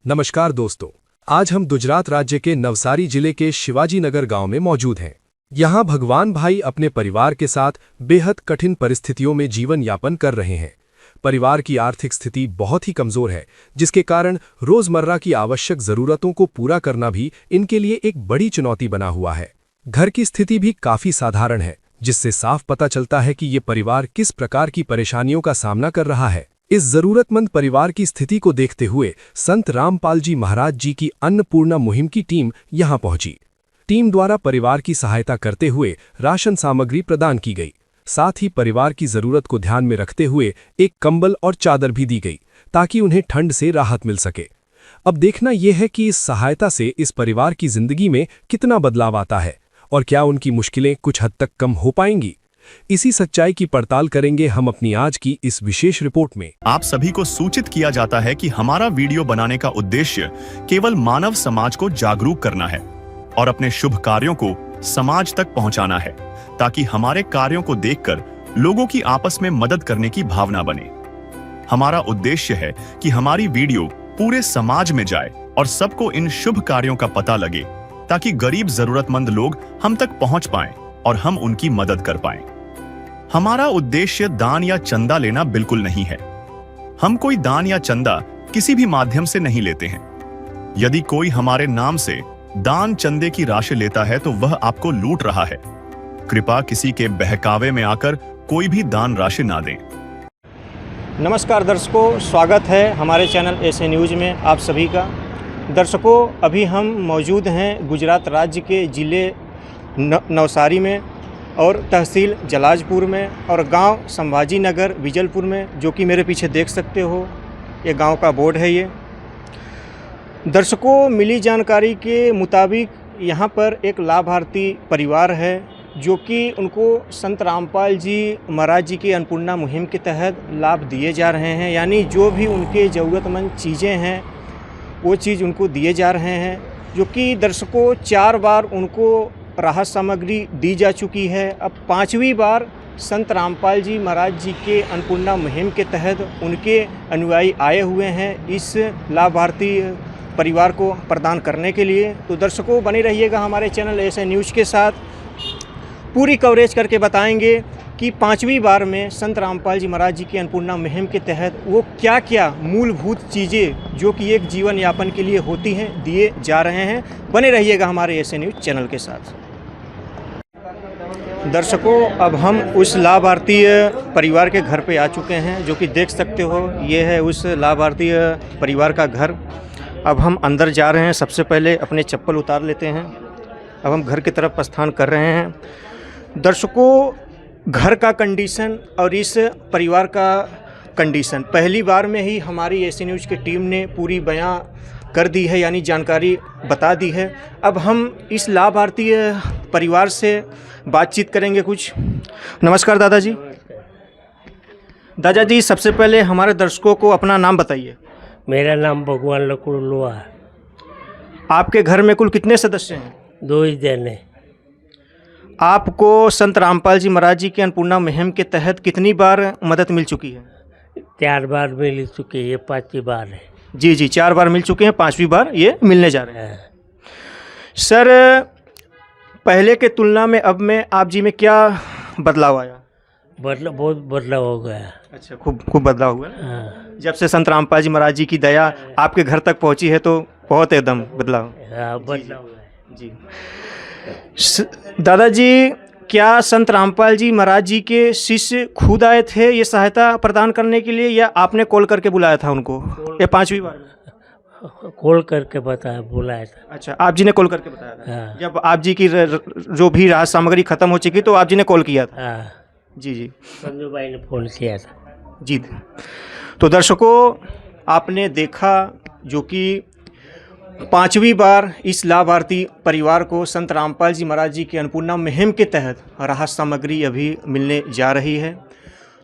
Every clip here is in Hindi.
नमस्कार दोस्तों, आज हम गुजरात राज्य के नवसारी जिले के शिवाजी नगर गांव में मौजूद हैं। यहाँ भगवान भाई अपने परिवार के साथ बेहद कठिन परिस्थितियों में जीवन यापन कर रहे हैं। परिवार की आर्थिक स्थिति बहुत ही कमजोर है, जिसके कारण रोजमर्रा की आवश्यक जरूरतों को पूरा करना भी इनके लिए एक बड़ी चुनौती बना हुआ है। घर की स्थिति भी काफी साधारण है, जिससे साफ पता चलता है कि ये परिवार किस प्रकार की परेशानियों का सामना कर रहा है। इस जरूरतमंद परिवार की स्थिति को देखते हुए संत रामपाल जी महाराज जी की अन्नपूर्णा मुहिम की टीम यहां पहुंची। टीम द्वारा परिवार की सहायता करते हुए राशन सामग्री प्रदान की गई। साथ ही परिवार की जरूरत को ध्यान में रखते हुए एक कंबल और चादर भी दी गई, ताकि उन्हें ठंड से राहत मिल सके। अब देखना यह है कि इस सहायता से इस परिवार की जिंदगी में कितना बदलाव आता है और क्या उनकी मुश्किलें कुछ हद तक कम हो पाएंगी। इसी सच्चाई की पड़ताल करेंगे हम अपनी आज की इस विशेष रिपोर्ट में। आप सभी को सूचित किया जाता है कि हमारा वीडियो बनाने का उद्देश्य केवल मानव समाज को जागरूक करना है और अपने शुभ कार्यों को समाज तक पहुंचाना है, ताकि हमारे कार्यों को देखकर लोगों की आपस में मदद करने की भावना बने। हमारा उद्देश्य है कि हमारी वीडियो पूरे समाज में जाए और सबको इन शुभ कार्यों का पता लगे, ताकि गरीब जरूरतमंद लोग हम तक पहुंच पाएं और हम उनकी मदद कर पाएं। हमारा उद्देश्य दान या चंदा लेना बिल्कुल नहीं है। हम कोई दान या चंदा किसी भी माध्यम से नहीं लेते हैं। यदि कोई हमारे नाम से दान चंदे की राशि लेता है तो वह आपको लूट रहा है। कृपया किसी के बहकावे में आकर कोई भी दान राशि ना दें। नमस्कार दर्शकों, स्वागत है हमारे चैनल ऐसे न्यूज़ में आप सभी का। दर्शकों, अभी हम मौजूद हैं गुजरात राज्य के ज़िले नवसारी में और तहसील जलाजपुर में और गांव संभाजी नगर विजलपुर में, जो कि मेरे पीछे देख सकते हो। ये गांव का बोर्ड है। ये दर्शकों, मिली जानकारी के मुताबिक यहां पर एक लाभार्थी परिवार है, जो कि उनको संत रामपाल जी महाराज जी की अन्नपूर्णा मुहिम के तहत लाभ दिए जा रहे हैं। यानी जो भी उनके ज़रूरतमंद चीज़ें हैं वो चीज़ उनको दिए जा रहे हैं, जो कि दर्शकों 4 बार उनको राहत सामग्री दी जा चुकी है। अब 5वीं बार संत रामपाल जी महाराज जी के अन्नपूर्णा मुहिम के तहत उनके अनुयायी आए हुए हैं इस लाभार्थी परिवार को प्रदान करने के लिए। तो दर्शकों, बने रहिएगा हमारे चैनल ऐसे न्यूज़ के साथ। पूरी कवरेज करके बताएंगे कि 5वीं बार में संत रामपाल जी महाराज जी की अन्नपूर्णा मुहिम के तहत वो क्या क्या मूलभूत चीज़ें जो कि एक जीवन यापन के लिए होती हैं दिए जा रहे हैं। बने रहिएगा हमारे ऐसे न्यूज़ चैनल के साथ। दर्शकों, अब हम उस लाभार्थी परिवार के घर पे आ चुके हैं, जो कि देख सकते हो ये है उस लाभार्थी परिवार का घर। अब हम अंदर जा रहे हैं। सबसे पहले अपने चप्पल उतार लेते हैं। अब हम घर की तरफ प्रस्थान कर रहे हैं। दर्शकों, घर का कंडीशन और इस परिवार का कंडीशन पहली बार में ही हमारी ऐसी न्यूज़ की टीम ने पूरी बयां कर दी है, यानी जानकारी बता दी है। अब हम इस लाभार्थी परिवार से बातचीत करेंगे कुछ। नमस्कार दादाजी। दादाजी, सबसे पहले हमारे दर्शकों को अपना नाम बताइए। मेरा नाम भगवान लकुड़लुआ है। आपके घर में कुल कितने सदस्य हैं? 2 ही जने। आपको संत रामपाल जी महाराज जी की अन्नपूर्णा मुहिम के तहत कितनी बार मदद मिल चुकी है? 4 बार मिल चुकी है, ये 5वीं बार है। जी, 4 बार मिल चुके हैं, 5वीं बार ये मिलने जा रहे हैं। सर, पहले के तुलना में अब में आप जी में क्या बदलाव आया? बहुत बदलाव हो गया। अच्छा, खूब बदलाव हुआ। हाँ। जब से संत रामपाल जी महाराज जी की दया आपके घर तक पहुंची है तो बहुत एकदम बदलाव। हाँ, बदलाव हुआ है। जी दादाजी, क्या संत रामपाल जी महाराज जी के शिष्य खुद आए थे ये सहायता प्रदान करने के लिए, या आपने कॉल करके बुलाया था उनको? ये 5वीं बार कॉल करके बुलाया था। अच्छा, आप जी ने कॉल करके बताया था। हाँ। जब आप जी की जो भी राहत सामग्री खत्म हो चुकी तो आप जी ने कॉल किया था। हाँ। जी, संजू भाई ने फ़ोन किया था। जी। तो दर्शकों, आपने देखा जो कि 5वीं बार इस लाभार्थी परिवार को संत रामपाल जी महाराज जी की अन्नपूर्णा मुहिम के तहत राहत सामग्री अभी मिलने जा रही है।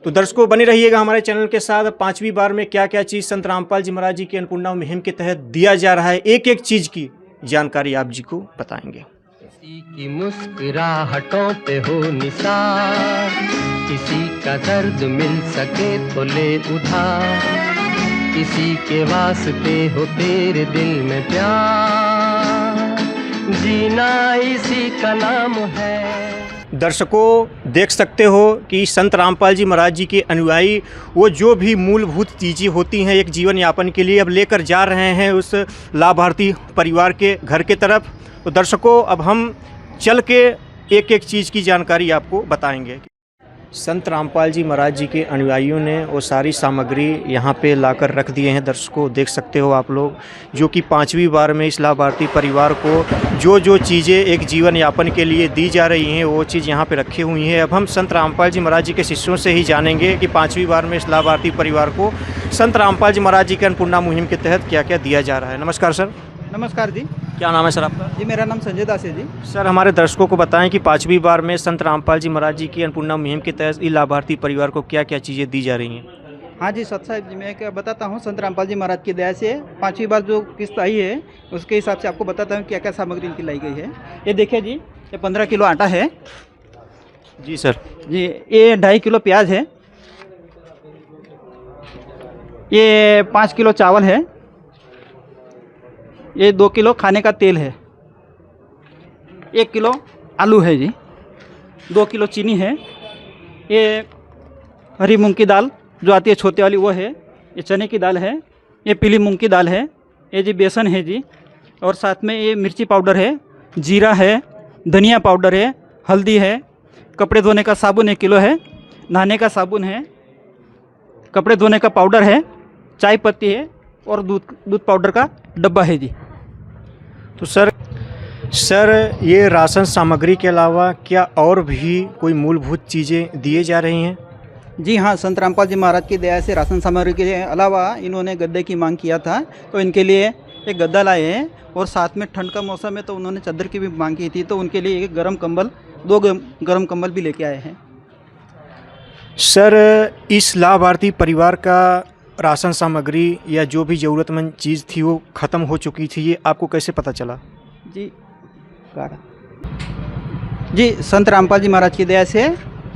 तो दर्शकों, बने रहिएगा हमारे चैनल के साथ। 5वीं बार में क्या क्या चीज़ संत रामपाल जी महाराज जी की अन्नपूर्णा मुहिम के तहत दिया जा रहा है, एक एक चीज़ की जानकारी आप जी को बताएंगे। किसी की मुस्कुराहटों पे हो निसार, किसी का दर्द मिल सके तो ले उधार, इसी के वास्ते हो तेरे दिल में प्यार, जीना इसी का नाम है। दर्शकों देख सकते हो कि संत रामपाल जी महाराज जी के अनुयायी वो जो भी मूलभूत चीज़ें होती हैं एक जीवन यापन के लिए अब लेकर जा रहे हैं उस लाभार्थी परिवार के घर के तरफ। तो दर्शकों अब हम चल के एक एक चीज़ की जानकारी आपको बताएंगे। संत रामपाल जी महाराज जी के अनुयायियों ने वो सारी सामग्री यहाँ पे लाकर रख दिए हैं। दर्शकों देख सकते हो आप लोग, जो कि 5वीं बार में इस लाभार्थी परिवार को जो जो चीज़ें एक जीवन यापन के लिए दी जा रही हैं वो चीज़ यहाँ पे रखी हुई हैं। अब हम संत रामपाल जी महाराज जी के शिष्यों से ही जानेंगे कि 5वीं बार में इस लाभार्थी परिवार को संत रामपाल जी महाराज जी के अन्नपूर्णा मुहिम के तहत क्या क्या दिया जा रहा है। नमस्कार सर। नमस्कार जी। क्या नाम है सर आपका? जी मेरा नाम संजय दास है जी। सर हमारे दर्शकों को बताएं कि 5वीं बार में संत रामपाल जी महाराज जी की अन्नपूर्णा मुहिम के तहत इस लाभार्थी परिवार को क्या क्या चीज़ें दी जा रही हैं। हाँ जी सत साहब जी, मैं क्या बताता हूँ। संत रामपाल जी महाराज की दया से 5वीं बार जो किस्त आई है उसके हिसाब से आपको बताता हूँ क्या क्या सामग्री इनकी लाई गई है। ये देखिए जी, ये 15 किलो आटा है जी सर जी। ये 2.5 किलो प्याज है। ये 5 किलो चावल है। ये 2 किलो खाने का तेल है। 1 किलो आलू है जी। 2 किलो चीनी है। ये हरी मूंग की दाल जो आती है छोटे वाली वो है। ये चने की दाल है। ये पीली मूंग की दाल है। ये जी बेसन है जी। और साथ में ये मिर्ची पाउडर है, जीरा है, धनिया पाउडर है, हल्दी है। कपड़े धोने का साबुन 1 किलो है। नहाने का साबुन है। कपड़े धोने का पाउडर है। चाय पत्ती है और दूध पाउडर का डब्बा है जी। तो सर ये राशन सामग्री के अलावा क्या और भी कोई मूलभूत चीज़ें दिए जा रही हैं? जी हाँ, संत रामपाल जी महाराज की दया से राशन सामग्री के अलावा इन्होंने गद्दे की मांग किया था तो इनके लिए एक गद्दा लाए हैं। और साथ में ठंड का मौसम है तो उन्होंने चादर की भी मांग की थी तो उनके लिए एक गर्म कंबल, 2 गर्म कंबल भी लेके आए हैं। सर इस लाभार्थी परिवार का राशन सामग्री या जो भी ज़रूरतमंद चीज़ थी वो ख़त्म हो चुकी थी, ये आपको कैसे पता चला? जी संत रामपाल जी महाराज की दया से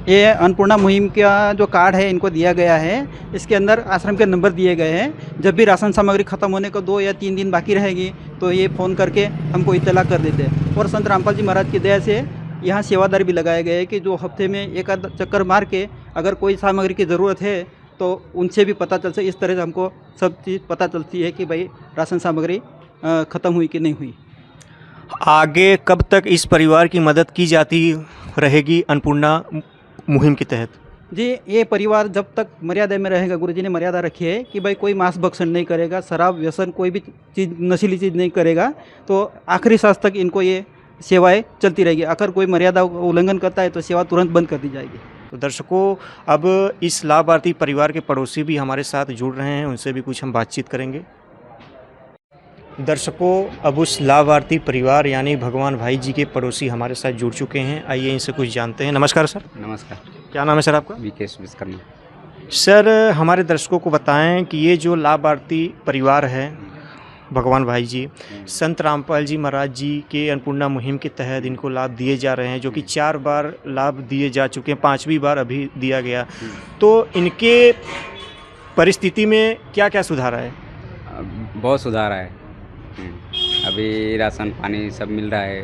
ये अन्नपूर्णा मुहिम का जो कार्ड है इनको दिया गया है। इसके अंदर आश्रम के नंबर दिए गए हैं। जब भी राशन सामग्री ख़त्म होने को 2 या 3 दिन बाकी रहेगी तो ये फ़ोन करके हमको इत्तला कर देते हैं। और संत रामपाल जी महाराज की दया से यहाँ सेवादार भी लगाए गए हैं कि जो हफ्ते में एक आध चक्कर मार के अगर कोई सामग्री की ज़रूरत है तो उनसे भी पता चल सके। इस तरह से हमको सब चीज़ पता चलती है कि भाई राशन सामग्री ख़त्म हुई कि नहीं हुई। आगे कब तक इस परिवार की मदद की जाती रहेगी अन्नपूर्णा मुहिम के तहत? जी ये परिवार जब तक मर्यादा में रहेगा, गुरुजी ने मर्यादा रखी है कि भाई कोई मांस भक्षण नहीं करेगा, शराब व्यसन कोई भी चीज़ नशीली चीज़ नहीं करेगा, तो आखिरी सांस तक इनको ये सेवाएं चलती रहेगी। अगर कोई मर्यादा उल्लंघन करता है तो सेवा तुरंत बंद कर दी जाएगी। तो दर्शकों अब इस लाभार्थी परिवार के पड़ोसी भी हमारे साथ जुड़ रहे हैं, उनसे भी कुछ हम बातचीत करेंगे। दर्शकों अब उस लाभार्थी परिवार यानी भगवान भाई जी के पड़ोसी हमारे साथ जुड़ चुके हैं, आइए इनसे कुछ जानते हैं। नमस्कार सर। नमस्कार। क्या नाम है सर आपका? विकेश विश्वकर्मा। सर हमारे दर्शकों को बताएं कि ये जो लाभार्थी परिवार है भगवान भाई जी, संत रामपाल जी महाराज जी के अन्नपूर्णा मुहिम के तहत इनको लाभ दिए जा रहे हैं, जो कि 4 बार लाभ दिए जा चुके हैं, 5वीं बार अभी दिया गया। तो इनके परिस्थिति में क्या क्या सुधार है? बहुत सुधार है। अभी राशन पानी सब मिल रहा है।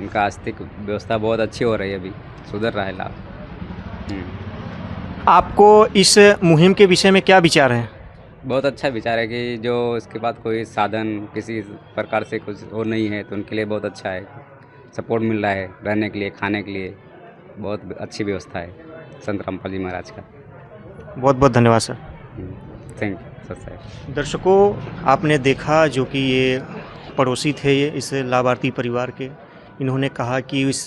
इनका आर्थिक व्यवस्था बहुत अच्छी हो रही है, अभी सुधर रहा है लाभ। आपको इस मुहिम के विषय में क्या विचार है? बहुत अच्छा विचार है कि जो इसके बाद कोई साधन किसी प्रकार से कुछ और नहीं है तो उनके लिए बहुत अच्छा है। सपोर्ट मिल रहा है रहने के लिए, खाने के लिए, बहुत अच्छी व्यवस्था है संत रामपाल जी महाराज का। बहुत बहुत धन्यवाद सर। Thank you sir. दर्शकों आपने देखा जो कि ये पड़ोसी थे ये इस लाभार्थी परिवार के, इन्होंने कहा कि इस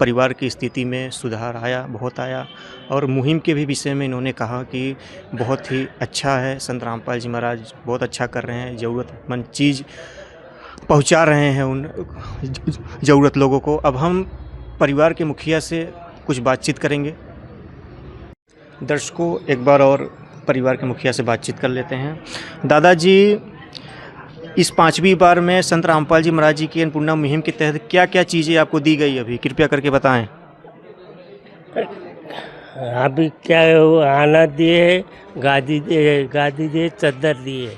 परिवार की स्थिति में सुधार आया, बहुत आया। और मुहिम के भी विषय में इन्होंने कहा कि बहुत ही अच्छा है, संत रामपाल जी महाराज बहुत अच्छा कर रहे हैं, ज़रूरतमंद चीज़ पहुंचा रहे हैं उन ज़रूरत लोगों को। अब हम परिवार के मुखिया से कुछ बातचीत करेंगे। दर्शकों एक बार और परिवार के मुखिया से बातचीत कर लेते हैं। दादाजी इस 5वीं बार में संत रामपाल जी महाराज जी की अन्नपूर्णा मुहिम के तहत क्या क्या चीज़ें आपको दी गई अभी कृपया करके बताएं। अभी क्या है, वो आना दिए, गादी दिए, चादर दिए।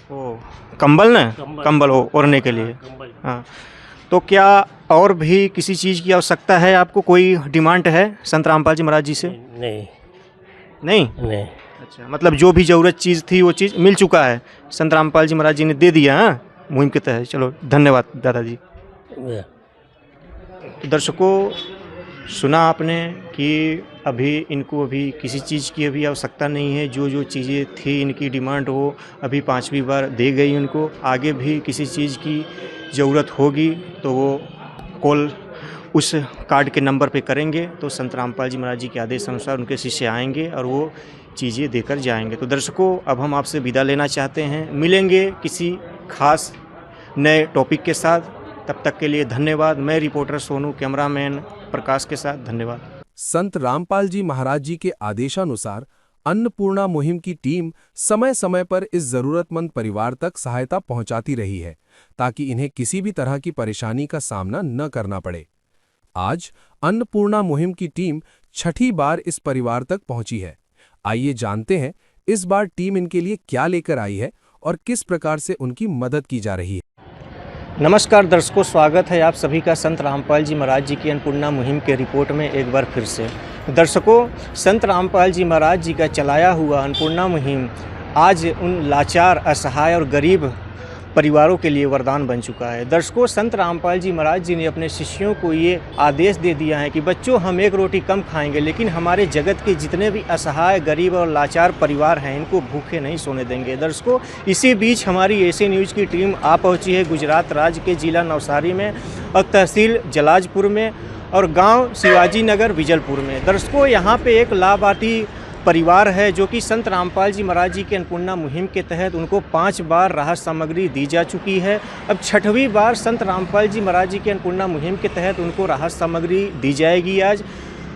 ओ कंबल ना, कंबल। कंबल हो ओढ़ने के लिए। कंबल। हाँ, तो क्या और भी किसी चीज़ की आवश्यकता है आपको? कोई डिमांड है संत रामपाल जी महाराज जी से? नहीं नहीं। नहीं। अच्छा, मतलब जो भी ज़रूरत चीज़ थी वो चीज़ मिल चुका है, संत रामपाल जी महाराज जी ने दे दिया। हाँ, मुहिम के तहत। चलो धन्यवाद दादाजी। तो दर्शकों, सुना आपने कि इनको अभी किसी चीज़ की अभी आवश्यकता नहीं है। जो जो चीज़ें थी इनकी डिमांड वो अभी 5वीं बार दे गई उनको। आगे भी किसी चीज़ की ज़रूरत होगी तो वो कॉल उस कार्ड के नंबर पे करेंगे तो संत रामपाल जी महाराज जी के आदेश अनुसार उनके शिष्य आएंगे और वो चीज़ें देकर जाएंगे। तो दर्शकों, अब हम आपसे विदा लेना चाहते हैं। मिलेंगे किसी खास नए टॉपिक के साथ। तब तक के लिए धन्यवाद। मैं रिपोर्टर सोनू, कैमरामैन प्रकाश के साथ धन्यवाद। संत रामपाल जी महाराज जी के आदेशानुसार अन्नपूर्णा मुहिम की टीम समय समय पर इस जरूरतमंद परिवार तक सहायता पहुंचाती रही है ताकि इन्हें किसी भी तरह की परेशानी का सामना न करना पड़े। आज अन्नपूर्णा मुहिम की टीम 6ठी बार इस परिवार तक पहुंची है। आइए जानते हैं इस बार टीम इनके लिए क्या लेकर आई है और किस प्रकार से उनकी मदद की जा रही है। नमस्कार दर्शकों, स्वागत है आप सभी का संत रामपाल जी महाराज जी की अन्नपूर्णा मुहिम के रिपोर्ट में एक बार फिर से। दर्शकों, संत रामपाल जी महाराज जी का चलाया हुआ अन्नपूर्णा मुहिम आज उन लाचार, असहाय और गरीब परिवारों के लिए वरदान बन चुका है। दर्शकों, संत रामपाल जी महाराज जी ने अपने शिष्यों को ये आदेश दे दिया है कि बच्चों, हम एक रोटी कम खाएंगे लेकिन हमारे जगत के जितने भी असहाय, गरीब और लाचार परिवार हैं इनको भूखे नहीं सोने देंगे। दर्शकों, इसी बीच हमारी एसी न्यूज़ की टीम आ पहुंची है गुजरात राज्य के जिला नवसारी में और तहसील जलाजपुर में और गाँव शिवाजी नगर विजलपुर में। दर्शकों, यहाँ पर एक लाभार्थी परिवार है जो कि संत रामपाल जी महाराज जी के अन्नपूर्णा मुहिम के तहत उनको 5 बार राहत सामग्री दी जा चुकी है। अब 6वीं बार संत रामपाल जी महाराज जी के अन्नपूर्णा मुहिम के तहत उनको राहत सामग्री दी जाएगी आज,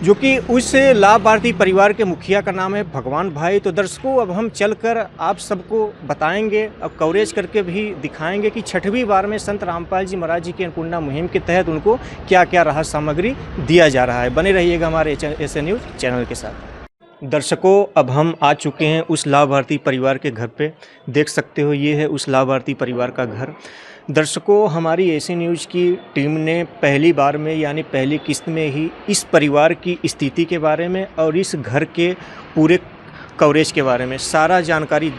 जो कि उस लाभार्थी परिवार के मुखिया का नाम है भगवान भाई। तो दर्शकों, अब हम चलकर आप सबको बताएंगे और कवरेज करके भी दिखाएंगे कि 6वीं बार में संत रामपाल जी महाराज जी के अन्नपूर्णा मुहिम के तहत उनको क्या क्या राहत सामग्री दिया जा रहा है। बने रहिएगा हमारे एसी न्यूज़ चैनल के साथ। दर्शकों, अब हम आ चुके हैं उस लाभार्थी परिवार के घर पे। देख सकते हो ये है उस लाभार्थी परिवार का घर। दर्शकों, हमारी एसी न्यूज़ की टीम ने पहली बार में यानी पहली किस्त में ही इस परिवार की स्थिति के बारे में और इस घर के पूरे कवरेज के बारे में सारा जानकारी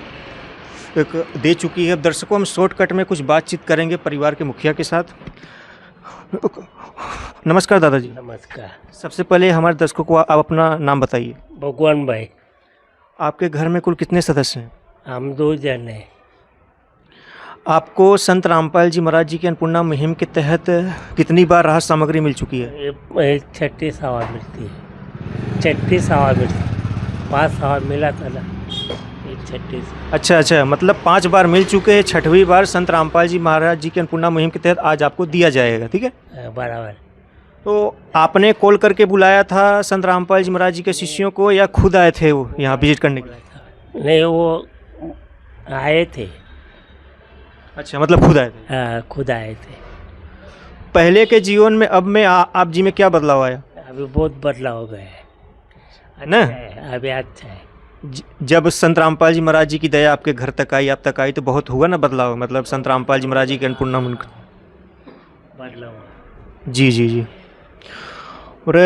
दे चुकी है। दर्शकों, हम शॉर्टकट में कुछ बातचीत करेंगे परिवार के मुखिया के साथ। नमस्कार दादाजी। नमस्कार। सबसे पहले हमारे दर्शकों को आप अपना नाम बताइए। भगवान भाई। आपके घर में कुल कितने सदस्य हैं? हम 2 जन हैं। आपको संत रामपाल जी महाराज जी के अन्नपूर्णा मुहिम के तहत कितनी बार राहत सामग्री मिल चुकी है? ये 6ठी सवा मिलती है। 6ठी सवा मिलती, 5 सवा मिला था ना, ये 6ठी। अच्छा, मतलब 5 बार मिल चुके हैं। 6वीं बार संत रामपाल जी महाराज जी के अन्नपूर्णा मुहिम के तहत आज आपको दिया जाएगा, ठीक है? बराबर। तो आपने कॉल करके बुलाया था संत रामपाल जी महाराज जी के शिष्यों को या खुद आए थे वो यहाँ विजिट करने के लिए? नहीं, वो आए थे। अच्छा, मतलब खुद आए थे? हाँ, खुद आए थे। पहले के जीवन में अब में आप जी में क्या बदलाव आया? अभी बहुत बदलाव हो गया है ना? अभी अच्छा है। जब संत रामपाल जी महाराज जी की दया आपके घर तक आई, आप तक आई, तो बहुत हुआ ना बदलाव। मतलब संत रामपाल जी महाराज जी के अन्नपूर्णा मुहिम बदलाव। जी। और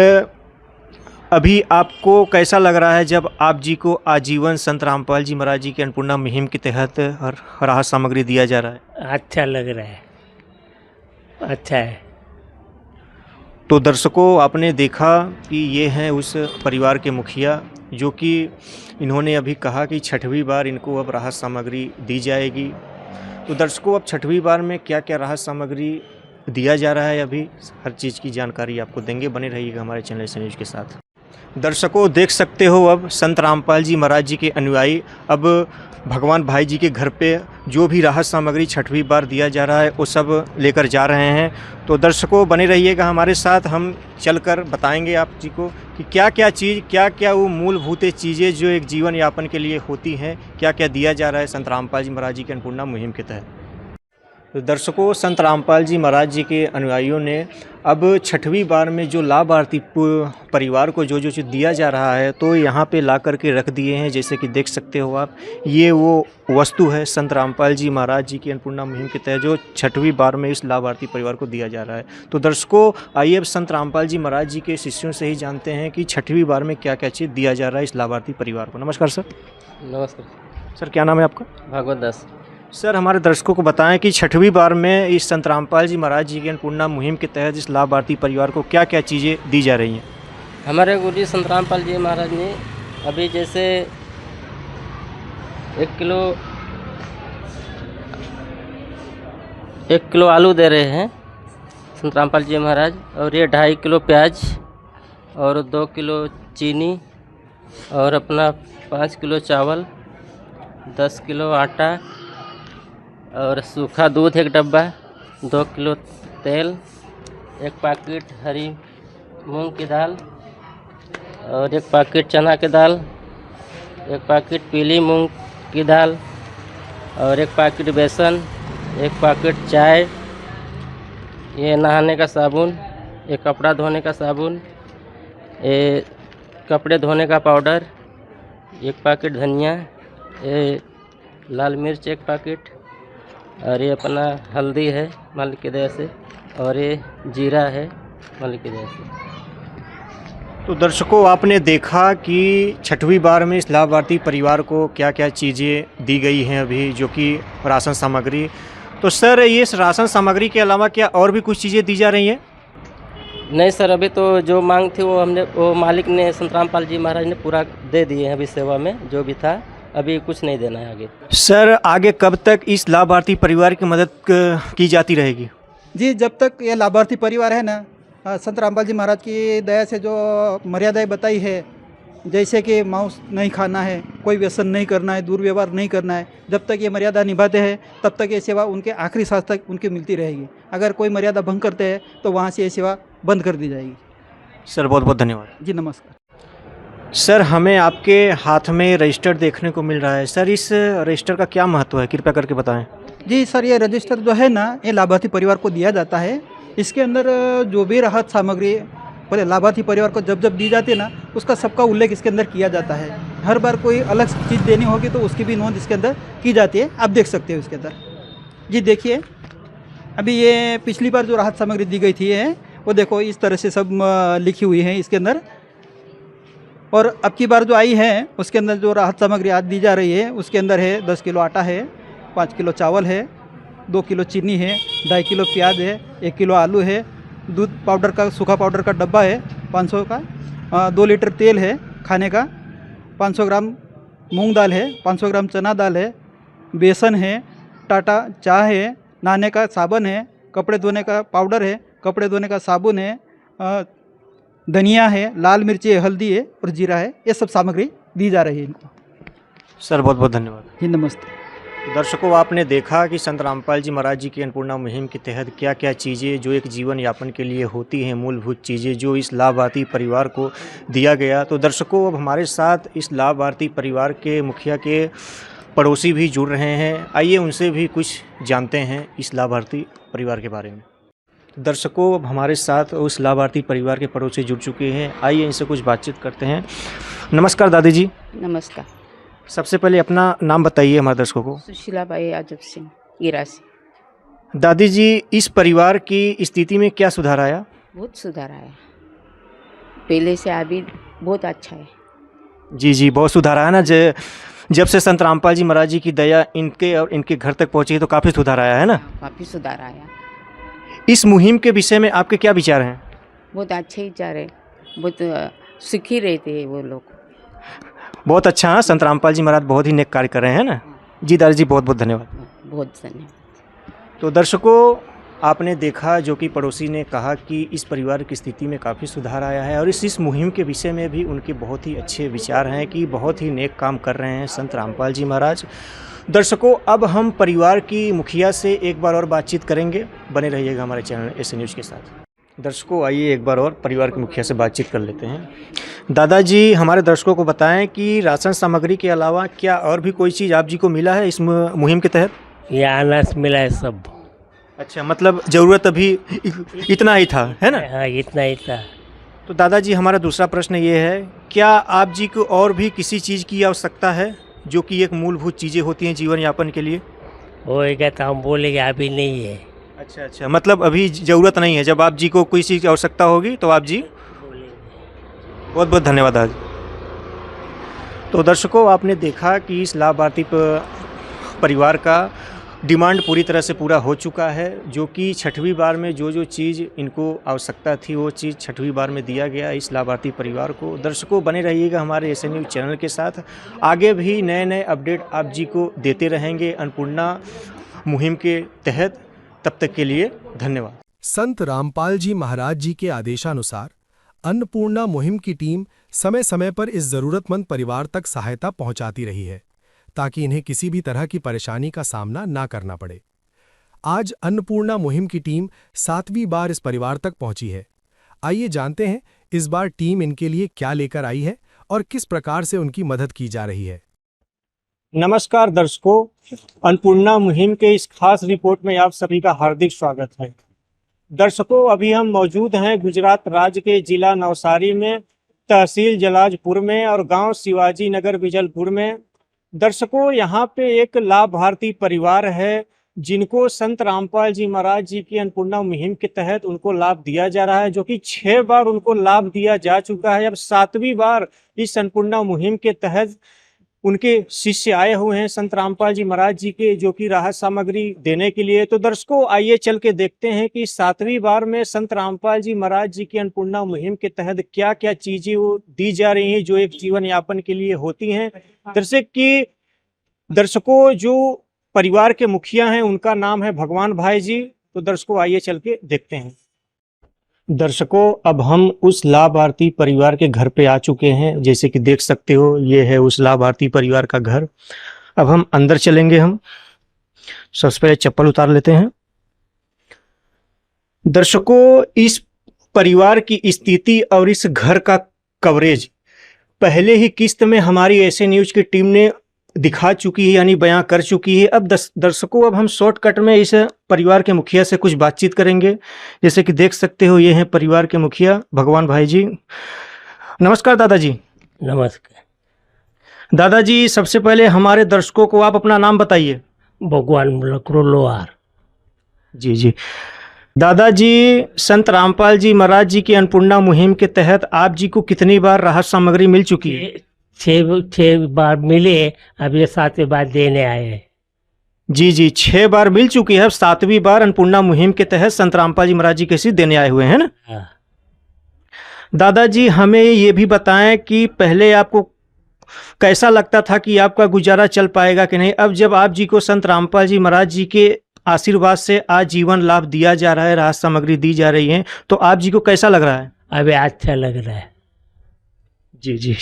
अभी आपको कैसा लग रहा है जब आप जी को आजीवन संत रामपाल जी महाराज जी के अन्नपूर्णा मुहिम के तहत राहत सामग्री दिया जा रहा है? अच्छा लग रहा है, अच्छा है। तो दर्शकों, आपने देखा कि ये हैं उस परिवार के मुखिया, जो कि इन्होंने अभी कहा कि 6वीं बार इनको अब राहत सामग्री दी जाएगी। तो दर्शकों, अब 6वीं बार में क्या क्या राहत सामग्री दिया जा रहा है अभी हर चीज़ की जानकारी आपको देंगे। बने रहिएगा हमारे चैनल एसी न्यूज़ के साथ। दर्शकों, देख सकते हो अब संत रामपाल जी महाराज जी के अनुयायी अब भगवान भाई जी के घर पे जो भी राहत सामग्री 6वीं बार दिया जा रहा है वो सब लेकर जा रहे हैं। तो दर्शकों, बने रहिएगा हमारे साथ। हम चलकर बताएंगे आप जी को कि क्या क्या वो मूलभूत चीज़ें जो एक जीवन यापन के लिए होती हैं, क्या क्या दिया जा रहा है संत रामपाल जी महाराज जी के अन्नपूर्णा मुहिम के तहत। तो दर्शकों, संत रामपाल जी महाराज जी के अनुयायियों ने अब छठवीं बार में जो लाभार्थी परिवार को जो जो दिया जा रहा है तो यहाँ पे ला करके रख दिए हैं। जैसे कि देख सकते हो आप, ये वो वस्तु है संत रामपाल जी महाराज जी की अन्नपूर्णा मुहिम के तहत जो छठवीं बार में इस लाभार्थी परिवार को दिया जा रहा है। तो दर्शकों, आइए अब संत रामपाल जी महाराज जी के शिष्यों से ही जानते हैं कि छठवीं बार में क्या क्या चीज़ दिया जा रहा है इस लाभार्थी परिवार को। नमस्कार सर। नमस्कार सर, क्या नाम है आपका? भागवत दास। सर, हमारे दर्शकों को बताएं कि छठवीं बार में इस संत रामपाल जी महाराज जी की अन्नपूर्णा मुहिम के तहत इस लाभार्थी परिवार को क्या क्या चीज़ें दी जा रही हैं? हमारे गुरु जी संत रामपाल जी महाराज ने अभी जैसे 1 किलो आलू दे रहे हैं संत रामपाल जी महाराज, और ये 2.5 किलो प्याज और 2 किलो चीनी और अपना 5 किलो चावल, 10 किलो आटा और सूखा दूध 1 डब्बा, 2 किलो तेल, 1 पैकेट हरी मूंग की दाल और 1 पैकेट चना की दाल, 1 पैकेट पीली मूंग की दाल और 1 पैकेट बेसन, 1 पैकेट चाय, ये नहाने का साबुन, ये कपड़ा धोने का साबुन, ये कपड़े धोने का पाउडर, 1 पैकेट धनिया, ये लाल मिर्च 1 पैकेट, और ये अपना हल्दी है मालिक की दया से, और ये जीरा है मालिक की दया से। तो दर्शकों, आपने देखा कि छठवीं बार में इस लाभार्थी परिवार को क्या क्या चीज़ें दी गई हैं अभी, जो कि राशन सामग्री। तो सर, ये राशन सामग्री के अलावा क्या और भी कुछ चीज़ें दी जा रही हैं? नहीं सर, अभी तो जो मांग थी वो मालिक ने संत रामपाल जी महाराज ने पूरा दे दिए हैं। अभी सेवा में जो भी था, अभी कुछ नहीं देना है आगे। सर, आगे कब तक इस लाभार्थी परिवार की मदद की जाती रहेगी? जी, जब तक ये लाभार्थी परिवार है ना, संत रामपाल जी महाराज की दया से जो मर्यादाएं बताई है, जैसे कि मांस नहीं खाना है, कोई व्यसन नहीं करना है, दुर्व्यवहार नहीं करना है, जब तक ये मर्यादा निभाते हैं तब तक ये सेवा उनके आखिरी सांस तक उनकी मिलती रहेगी। अगर कोई मर्यादा भंग करते हैं तो वहाँ से ये सेवा बंद कर दी जाएगी। सर, बहुत बहुत धन्यवाद। जी नमस्कार। सर, हमें आपके हाथ में रजिस्टर देखने को मिल रहा है। सर, इस रजिस्टर का क्या महत्व है, कृपया करके बताएं। जी सर, ये रजिस्टर जो है ना, ये लाभार्थी परिवार को दिया जाता है। इसके अंदर जो भी राहत सामग्री लाभार्थी परिवार को जब जब दी जाती है ना, उसका सबका उल्लेख इसके अंदर किया जाता है। हर बार कोई अलग चीज़ देनी होगी तो उसकी भी नोंद इसके अंदर की जाती है। आप देख सकते हो इसके अंदर। जी देखिए, अभी ये पिछली बार जो राहत सामग्री दी गई थी वो देखो इस तरह से सब लिखी हुई है इसके अंदर। और अब की बार जो आई है उसके अंदर जो राहत सामग्री आज दी जा रही है उसके अंदर है 10 किलो आटा है, 5 किलो चावल है, 2 किलो चीनी है, 2.5 किलो प्याज है, 1 किलो आलू है, दूध पाउडर का सूखा पाउडर का डब्बा है 500 का, 2 लीटर तेल है खाने का, 500 ग्राम मूंग दाल है, 500 ग्राम चना दाल है, बेसन है, टाटा चाय है, नहाने का साबुन है, कपड़े धोने का पाउडर है, कपड़े धोने का साबुन है, धनिया है, लाल मिर्ची है, हल्दी है और जीरा है। ये सब सामग्री दी जा रही है इनको। सर, बहुत बहुत धन्यवाद। जी नमस्ते। दर्शकों, आपने देखा कि संत रामपाल जी महाराज जी की अन्नपूर्णा मुहिम के तहत क्या क्या चीज़ें जो एक जीवन यापन के लिए होती हैं, मूलभूत चीज़ें जो इस लाभार्थी परिवार को दिया गया। तो दर्शकों, अब हमारे साथ इस लाभार्थी परिवार के मुखिया के पड़ोसी भी जुड़ रहे हैं। आइए उनसे भी कुछ जानते हैं इस लाभार्थी परिवार के बारे में। दर्शकों, अब हमारे साथ उस लाभार्थी परिवार के पड़ोसी जुड़ चुके हैं। आइए इनसे कुछ बातचीत करते हैं। नमस्कार दादी जी। नमस्कार। सबसे पहले अपना नाम बताइए हमारे दर्शकों को। सुशीला बाई आजब सिंह, गिरासी। दादी जी, इस परिवार की स्थिति में क्या सुधार आया? बहुत सुधार आया, पहले से अभी बहुत अच्छा है। जी जी, बहुत सुधार आया ना। जब से संत रामपाल जी महाराज जी की दया इनके और इनके घर तक पहुंची तो काफ़ी सुधार आया है ना? काफ़ी सुधार आया। इस मुहिम के विषय में आपके क्या विचार हैं? बहुत अच्छे विचार है, बहुत सुखी रहते हैं वो लोग। बहुत अच्छा। हाँ, संत रामपाल जी महाराज बहुत ही नेक कार्य कर रहे हैं ना। जी दादी जी, बहुत बहुत धन्यवाद। बहुत धन्यवाद। तो दर्शकों, आपने देखा जो कि पड़ोसी ने कहा कि इस परिवार की स्थिति में काफ़ी सुधार आया है और इस मुहिम के विषय में भी उनके बहुत ही अच्छे विचार हैं कि बहुत ही नेक काम कर रहे हैं संत रामपाल जी महाराज। दर्शकों, अब हम परिवार की मुखिया से एक बार और बातचीत करेंगे। बने रहिएगा हमारे चैनल एस न्यूज़ के साथ। दर्शकों, आइए एक बार और परिवार के मुखिया से बातचीत कर लेते हैं। दादाजी, हमारे दर्शकों को बताएं कि राशन सामग्री के अलावा क्या और भी कोई चीज़ आप जी को मिला है इस मुहिम के तहत? ये अनाज मिला है सब। अच्छा, मतलब ज़रूरत अभी इतना ही था, है ना? हाँ, इतना ही था। तो दादाजी, हमारा दूसरा प्रश्न ये है, क्या आप जी को और भी किसी चीज़ की आवश्यकता है जो कि एक मूलभूत चीज़ें होती हैं जीवन यापन के लिए? होएगा तो हम बोलेंगे अभी नहीं है। अच्छा अच्छा, मतलब अभी ज़रूरत नहीं है, जब आप जी को कोई चीज़ की आवश्यकता होगी तो आप जी। बहुत बहुत धन्यवाद दादाजी। तो दर्शकों, आपने देखा कि इस लाभार्थी परिवार का डिमांड पूरी तरह से पूरा हो चुका है, जो कि छठवीं बार में जो जो चीज़ इनको आवश्यकता थी वो चीज़ छठवीं बार में दिया गया इस लाभार्थी परिवार को। दर्शकों, बने रहिएगा हमारे एसएन न्यूज़ चैनल के साथ, आगे भी नए नए अपडेट आप जी को देते रहेंगे अन्नपूर्णा मुहिम के तहत। तब तक के लिए धन्यवाद। संत रामपाल जी महाराज जी के आदेशानुसार अन्नपूर्णा मुहिम की टीम समय समय पर इस जरूरतमंद परिवार तक सहायता पहुंचाती रही है, ताकि इन्हें किसी भी तरह की परेशानी का सामना ना करना पड़े। आज अन्नपूर्णा मुहिम की टीम 7वीं बार इस परिवार तक पहुंची है। आइए जानते हैं इस बार टीम इनके लिए क्या लेकर आई है और किस प्रकार से उनकी मदद की जा रही है। नमस्कार दर्शकों, अन्नपूर्णा मुहिम के इस खास रिपोर्ट में आप सभी का हार्दिक स्वागत है। दर्शकों, अभी हम मौजूद हैं गुजरात राज्य के जिला नवसारी में, तहसील जलालपुर में और गांव शिवाजी नगर बिजलपुर में। दर्शकों, यहाँ पे एक लाभार्थी परिवार है जिनको संत रामपाल जी महाराज जी की अन्नपूर्णा मुहिम के तहत उनको लाभ दिया जा रहा है, जो कि 6 बार उनको लाभ दिया जा चुका है। अब 7वीं बार इस अन्नपूर्णा मुहिम के तहत उनके शिष्य आए हुए हैं संत रामपाल जी महाराज जी के, जो कि राहत सामग्री देने के लिए। तो दर्शकों, आइए चल के देखते हैं कि 7वीं बार में संत रामपाल जी महाराज जी की अन्नपूर्णा मुहिम के तहत क्या क्या चीजें वो दी जा रही हैं जो एक जीवन यापन के लिए होती हैं। दर्शकों, जो परिवार के मुखिया हैं उनका नाम है भगवान भाई जी। तो दर्शकों, आइए चल के देखते हैं। दर्शकों, अब हम उस लाभार्थी परिवार के घर पे आ चुके हैं। जैसे कि देख सकते हो, ये है उस लाभार्थी परिवार का घर। अब हम अंदर चलेंगे। हम सबसे पहले चप्पल उतार लेते हैं। दर्शकों, इस परिवार की स्थिति और इस घर का कवरेज पहले ही किस्त में हमारी एसएन न्यूज की टीम ने दिखा चुकी है, यानी बयां कर चुकी है। अब दर्शकों, अब हम शॉर्टकट में इस परिवार के मुखिया से कुछ बातचीत करेंगे। जैसे कि देख सकते हो, ये हैं परिवार के मुखिया भगवान भाई जी। नमस्कार दादाजी। नमस्कार दादाजी, सबसे पहले हमारे दर्शकों को आप अपना नाम बताइए। भगवान लोहार। जी जी दादाजी, संत रामपाल जी महाराज जी की अन्नपूर्णा मुहिम के तहत आप जी को कितनी बार राहत सामग्री मिल चुकी है? 6 बार मिले, अब ये 7वीं बार देने आए हैं। जी, 6 बार मिल चुकी है। अब 7वीं बार अन्नपूर्णा मुहिम के तहत संत रामपाल जी महाराज जी के शिष्य देने आए हुए हैं ना? हाँ। दादाजी, हमें ये भी बताएं कि पहले आपको कैसा लगता था कि आपका गुजारा चल पाएगा कि नहीं? अब जब आप जी को संत रामपाल जी महाराज जी के आशीर्वाद से आजीवन लाभ दिया जा रहा है, राहत सामग्री दी जा रही है, तो आप जी को कैसा लग रहा है? अभी अच्छा लग रहा है। जी,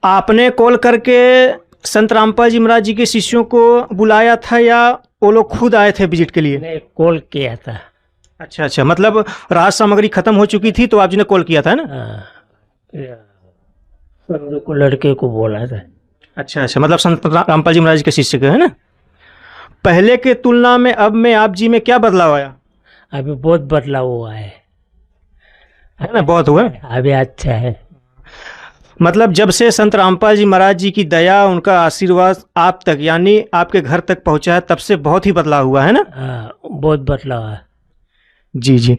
आपने कॉल करके संत रामपाल जी महाराज जी के शिष्यों को बुलाया था या वो लोग खुद आए थे विजिट के लिए? नहीं, कॉल किया था। अच्छा, मतलब राहत सामग्री खत्म हो चुकी थी तो आप जी ने कॉल किया था ना? को लड़के को बोला था। अच्छा, मतलब संत रामपाल जी महाराज के शिष्य के, है ना? पहले के तुलना में अब में आप जी में क्या बदलाव आया? अभी बहुत बदलाव हुआ है ना? बहुत हुआ। अभी अच्छा है। मतलब जब से संत रामपाल जी महाराज जी की दया, उनका आशीर्वाद आप तक, यानी आपके घर तक पहुंचा है, तब से बहुत ही बदलाव हुआ है ना? बहुत बदलाव है। जी,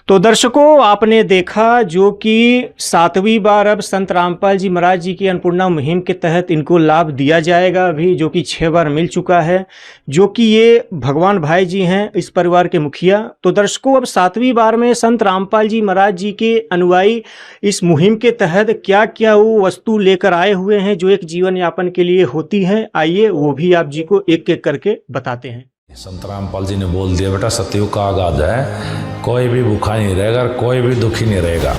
तो दर्शकों, आपने देखा जो कि 7वीं बार अब संत रामपाल जी महाराज जी की अन्नपूर्णा मुहिम के तहत इनको लाभ दिया जाएगा अभी, जो कि 6 बार मिल चुका है, जो कि ये भगवान भाई जी हैं इस परिवार के मुखिया। तो दर्शकों, अब 7वीं बार में संत रामपाल जी महाराज जी के अनुयायी इस मुहिम के तहत क्या क्या वो वस्तु लेकर आए हुए हैं जो एक जीवन यापन के लिए होती हैं, आइए वो भी आप जी को एक एक करके बताते हैं। संत रामपाल जी ने बोल दिया, बेटा सतयुग का आगाज है, कोई भी भूखा नहीं रहेगा, कोई भी दुखी नहीं रहेगा।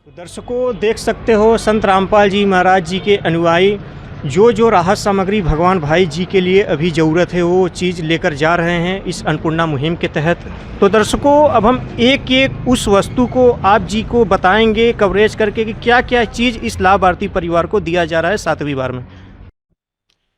दर्शकों, देख सकते हो संत रामपाल जी महाराज जी के अनुयायी जो जो राहत सामग्री भगवान भाई जी के लिए अभी ज़रूरत है वो चीज़ लेकर जा रहे हैं इस अन्नपूर्णा मुहिम के तहत। तो दर्शकों, अब हम एक एक उस वस्तु को आप जी को बताएंगे कवरेज करके कि क्या क्या चीज़ इस लाभार्थी परिवार को दिया जा रहा है 7वीं बार में।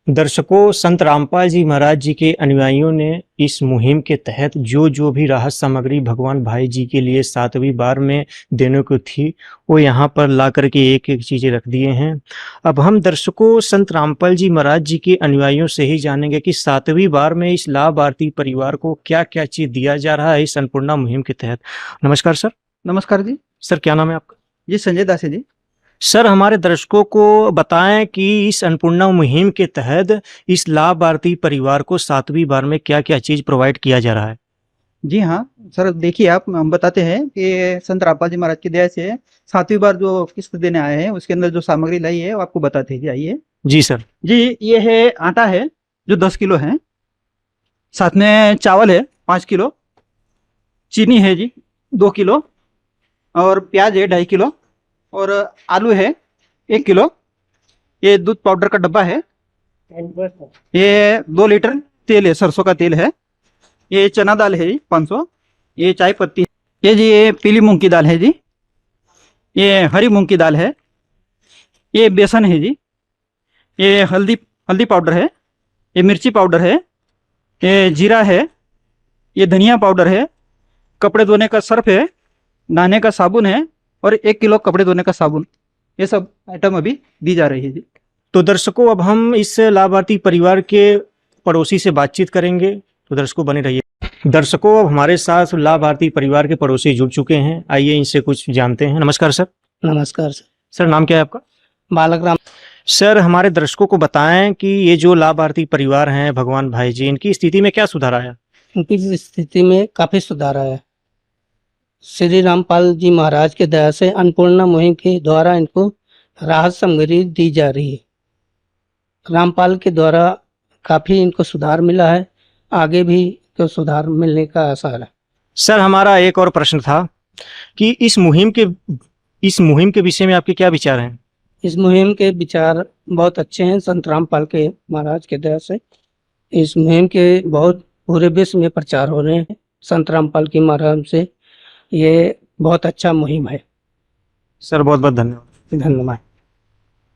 दर्शकों, संत रामपाल जी महाराज जी के अनुयायियों ने इस मुहिम के तहत जो जो भी राहत सामग्री भगवान भाई जी के लिए 7वीं बार में देने को थी वो यहाँ पर ला करके एक एक चीज़ें रख दिए हैं। अब हम दर्शकों संत रामपाल जी महाराज जी के अनुयायियों से ही जानेंगे कि 7वीं बार में इस लाभार्थी परिवार को क्या क्या चीज़ दिया जा रहा है इस अन्नपूर्णा मुहिम के तहत। नमस्कार सर। नमस्कार जी। सर क्या नाम है आपका? जी संजय दास है जी। सर, हमारे दर्शकों को बताएं कि इस अन्नपूर्णा मुहिम के तहत इस लाभार्थी परिवार को 7वीं बार में क्या क्या चीज़ प्रोवाइड किया जा रहा है। जी हाँ सर, देखिए आप, हम बताते हैं कि संत रामपाल जी महाराज की दया से 7वीं बार जो किस्त देने आए हैं उसके अंदर जो सामग्री लाई है वो आपको बताते हैं जी। आइए जी सर। जी, ये है आटा है जो 10 किलो है, साथ में चावल है 5 किलो, चीनी है जी 2 किलो, और प्याज है 2.5 किलो, और आलू है 1 किलो, ये दूध पाउडर का डब्बा है, ये 2 लीटर तेल है, सरसों का तेल है, ये चना दाल है जी 500, ये चाय पत्ती, ये जी ये पीली मूंग की दाल है जी, ये हरी मूंग की दाल है, ये बेसन है जी, ये हल्दी पाउडर है, ये मिर्ची पाउडर है, ये जीरा है, ये धनिया पाउडर है, कपड़े धोने का सर्फ है, नहाने का साबुन है, और 1 किलो कपड़े धोने का साबुन। ये सब आइटम अभी दी जा रही है जी। तो दर्शकों, अब हम इस लाभार्थी परिवार के पड़ोसी से बातचीत करेंगे, तो दर्शकों बने रहिए। दर्शकों, अब हमारे साथ लाभार्थी परिवार के पड़ोसी जुड़ चुके हैं, आइए इनसे कुछ जानते हैं। नमस्कार सर। नमस्कार सर। सर नाम क्या है आपका? बालक राम। सर, हमारे दर्शकों को बताएं कि ये जो लाभार्थी परिवार हैं भगवान भाई जी, इनकी स्थिति में क्या सुधार आया? इनकी स्थिति में काफ़ी सुधार आया। श्री रामपाल जी महाराज के दया से अन्नपूर्णा मुहिम के द्वारा इनको राहत सामग्री दी जा रही है। रामपाल के द्वारा काफ़ी इनको सुधार मिला है, आगे भी तो सुधार मिलने का आसार है। सर, हमारा एक और प्रश्न था कि इस मुहिम के विषय में आपके क्या विचार हैं? इस मुहिम के विचार बहुत अच्छे हैं। संत रामपाल के महाराज के दया से इस मुहिम के बहुत पूरे विश्व में प्रचार हो रहे हैं। संत रामपाल की महाराज से ये बहुत अच्छा मुहिम है। सर बहुत बहुत धन्यवाद। धन्यवाद।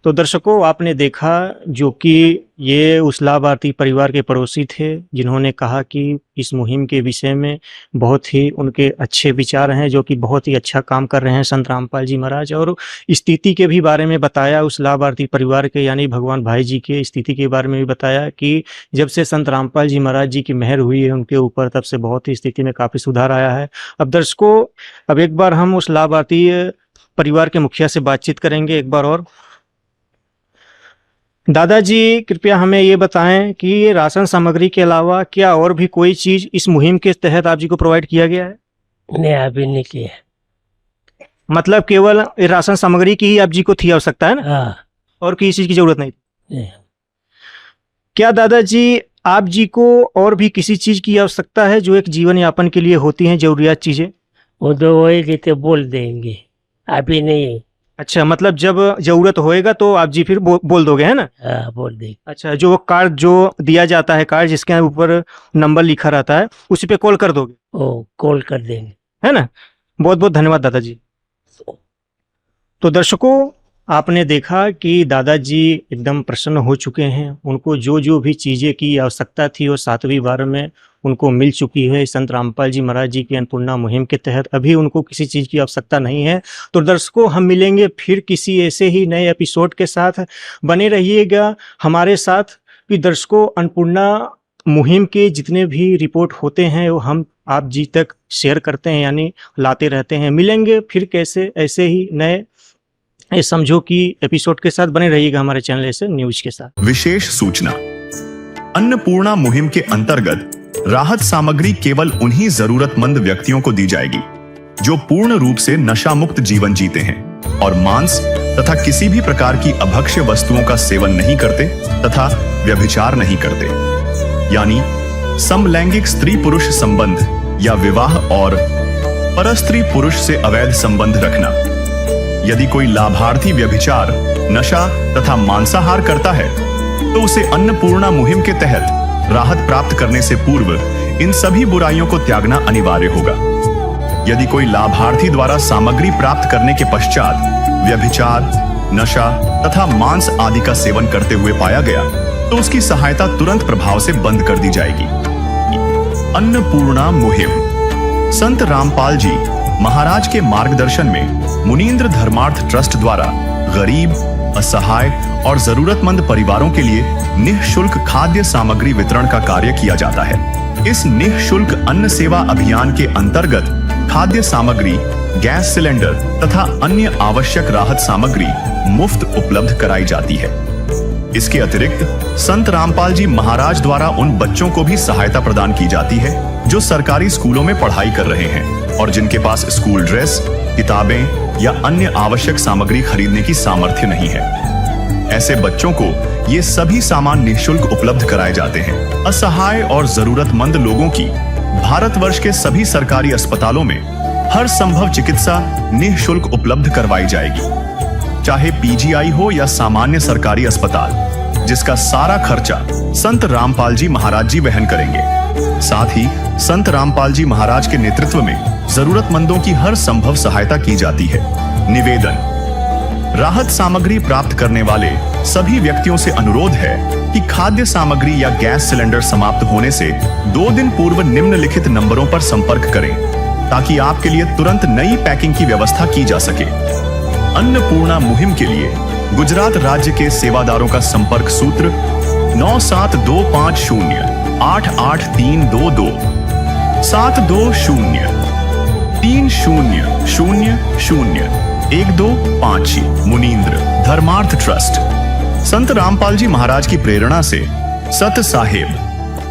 तो दर्शकों, आपने देखा जो कि ये उस लाभार्थी परिवार के पड़ोसी थे जिन्होंने कहा कि इस मुहिम के विषय में बहुत ही उनके अच्छे विचार हैं, जो कि बहुत ही अच्छा काम कर रहे हैं संत रामपाल जी महाराज, और स्थिति के भी बारे में बताया उस लाभार्थी परिवार के, यानी भगवान भाई जी के स्थिति के बारे में भी बताया कि जब से संत रामपाल जी महाराज जी की मेहर हुई है उनके ऊपर, तब से बहुत ही स्थिति में काफ़ी सुधार आया है। अब दर्शकों, अब एक बार हम उस लाभार्थी परिवार के मुखिया से बातचीत करेंगे एक बार और। दादाजी, कृपया हमें ये बताएं कि ये राशन सामग्री के अलावा क्या और भी कोई चीज इस मुहिम के तहत आप जी को प्रोवाइड किया गया है? नहीं, अभी नहीं किया। मतलब केवल राशन सामग्री की ही आप जी को थी आवश्यकता है ना? हाँ। और किसी चीज की जरूरत नहीं थी? नहीं। क्या दादाजी आप जी को और भी किसी चीज की आवश्यकता है जो एक जीवन यापन के लिए होती हैं जरूरियात चीजें? वो तो होएगी तो बोल देंगे, अभी नहीं। अच्छा, मतलब जब जरूरत होएगा तो आप जी फिर बोल दोगे, है ना? हाँ, बोल देंगे। अच्छा, जो कार्ड जो दिया जाता है, कार्ड जिसके ऊपर नंबर लिखा रहता है, उसी पे कॉल कर दोगे? ओ, कॉल कर देंगे, है ना? बहुत बहुत धन्यवाद दादाजी। तो दर्शकों, आपने देखा कि दादाजी एकदम प्रसन्न हो चुके हैं। उनको जो जो भी चीज़ें की आवश्यकता थी वो 7वीं बार में उनको मिल चुकी है। संत रामपाल जी महाराज जी की अन्नपूर्णा मुहिम के तहत अभी उनको किसी चीज़ की आवश्यकता नहीं है। तो दर्शकों, हम मिलेंगे फिर किसी ऐसे ही नए एपिसोड के साथ। बने रहिएगा हमारे साथ कि दर्शकों, अन्नपूर्णा मुहिम के जितने भी रिपोर्ट होते हैं वो हम आप जी तक शेयर करते हैं, यानी लाते रहते हैं। मिलेंगे फिर कैसे ऐसे ही नए समझो कि एपिसोड के साथ। बने रहिएगा हमारे चैनल ऐसे न्यूज के साथ। विशेष सूचना, अन्नपूर्णा मुहिम के अंतर्गत राहत सामग्री केवल उन्हीं जरूरतमंद व्यक्तियों को दी जाएगी जो पूर्ण रूप से नशा मुक्त जीवन जीते हैं और मांस तथा किसी भी प्रकार की अभक्ष्य वस्तुओं का सेवन नहीं करते तथा व्यभिचार नहीं करते, यानी समलैंगिक स्त्री पुरुष संबंध या विवाह और परस्त्री पुरुष से अवैध संबंध रखना, यदि कोई लाभार्थी व्यभिचार, नशा तथा मांसाहार करता है तो उसे अन्नपूर्णा मुहिम के तहत राहत प्राप्त करने से पूर्व इन सभी बुराइयों को त्यागना अनिवार्य होगा। यदि कोई लाभार्थी द्वारा सामग्री प्राप्त करने के पश्चात व्यभिचार, नशा तथा मांस आदि का सेवन करते हुए पाया गया तो उसकी सहायता तुरंत प्रभाव से बंद कर दी जाएगी। अन्नपूर्णा मुहिम। संत रामपाल जी महाराज के मार्गदर्शन में मुनींद्र धर्मार्थ ट्रस्ट द्वारा गरीब, असहाय और जरूरतमंद परिवारों के लिए निःशुल्क खाद्य सामग्री वितरण का कार्य किया जाता है। इस निःशुल्क अन्न सेवा अभियान के अंतर्गत खाद्य सामग्री, गैस सिलेंडर तथा अन्य आवश्यक राहत सामग्री मुफ्त उपलब्ध कराई जाती है। इसके अतिरिक्त संत रामपाल जी महाराज द्वारा उन बच्चों को भी सहायता प्रदान की जाती है जो सरकारी स्कूलों में पढ़ाई कर रहे हैं और जिनके पास स्कूल ड्रेस, किताबें या अन्य आवश्यक सामग्री खरीदने की सामर्थ्य नहीं है। ऐसे बच्चों को ये सभी सामान निःशुल्क उपलब्ध कराए जाते हैं। असहाय और जरूरतमंद लोगों की भारतवर्ष के सभी सरकारी अस्पतालों में हर संभव चिकित्सा निःशुल्क उपलब्ध करवाई जाएगी, चाहे पीजीआई हो या सामान्य सरकारी अस्पताल, जिसका सारा खर्चा संत रामपाल जी महाराज जी वहन करेंगे। साथ ही संत रामपाल जी महाराज के नेतृत्व में जरूरतमंदों की हर संभव सहायता की जाती है। निवेदन। राहत सामग्री प्राप्त करने वाले सभी व्यक्तियों से अनुरोध है कि खाद्य सामग्री या गैस सिलेंडर समाप्त होने से 2 दिन पूर्व निम्नलिखित नंबरों पर संपर्क करें ताकि आपके लिए तुरंत नई पैकिंग की व्यवस्था की जा सके। अन्नपूर्णा मुहिम के लिए गुजरात राज्य के सेवादारों का संपर्क सूत्र 9725088322 72030001256 मुनींद्र धर्मार्थ ट्रस्ट। संत रामपाल जी महाराज की प्रेरणा से सत साहेब